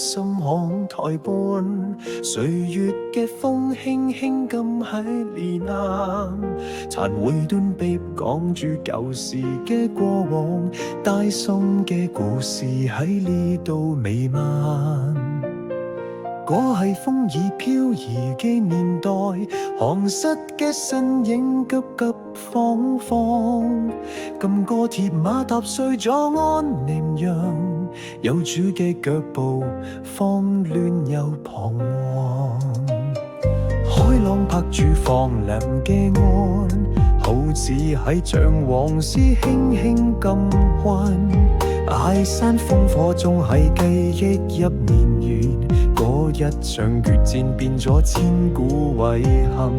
心看台畔，歲月嘅風輕輕咁喺臉頰，殘會斷臂講住舊時嘅過往，帶心嘅故事喺呢度彌漫。嗰係風雨飄移嘅年代，行失嘅身影急急慌慌，撳個鐵馬踏碎咗安寧陽，有主嘅腳步慌亂又彷徨，海浪拍住放涼嘅岸，好似喺將往事輕輕咁溫，崖山烽火中係記憶入綿延，嗰一場決戰變咗千古遺憾。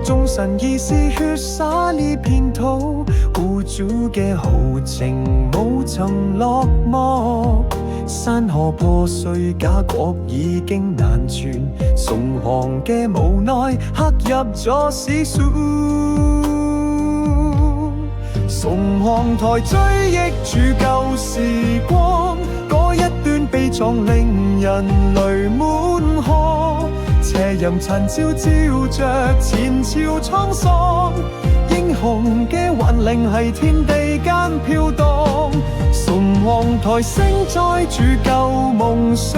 眾神已是血灑呢片土，故主嘅豪情冇曾落幕，山河破碎，家國已經難存，崇航嘅無奈刻入咗史書。崇航台追憶住舊時光，嗰一段悲壯令人淚滿腔，斜陽殘照照着前朝滄桑，英雄嘅魂靈係天地間飄蕩。崇航台盛載住舊夢想，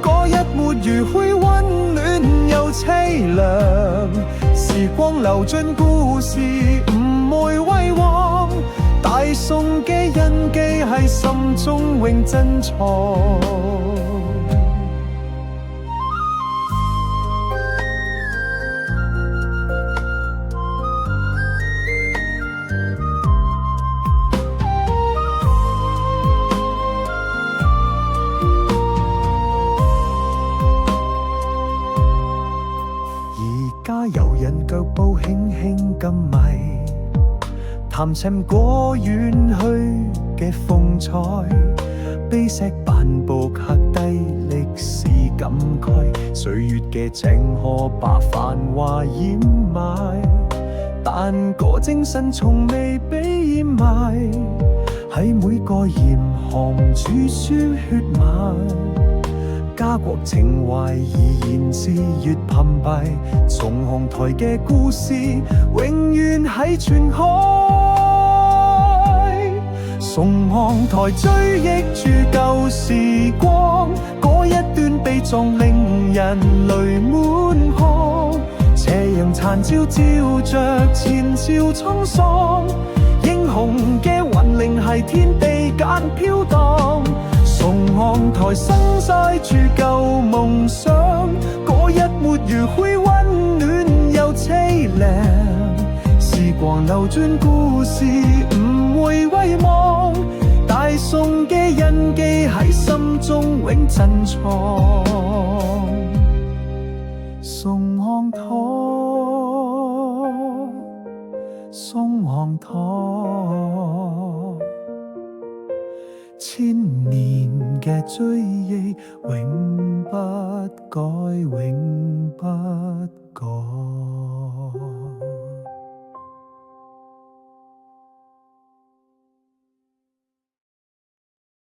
嗰一抹餘暉溫暖又凄涼，時光流進故事唔會遺忘，大宋嘅印記喺心中永珍藏。遊人腳步輕輕咁迷，談尋過遠去嘅風采，碑石斑駁刻低歷史感慨，歲月嘅井河把繁華掩埋，但個精神從未被掩埋，喺每個嚴寒注輸血脈，家國情懷已然是越澎湃，崇航台嘅故事永遠喺傳開。崇航台追憶住舊時光，嗰一段悲壯令人淚滿腔，斜陽殘照照着前朝滄桑，英雄嘅魂靈係天地間飄蕩。崇航台生載住舊夢想，嗰一抹餘暉溫暖又凄涼，時光流轉故事唔會遺忘，大宋嘅印記喺心中永珍藏。崇航台，崇航台，千年嘅追憶永不改，永不改。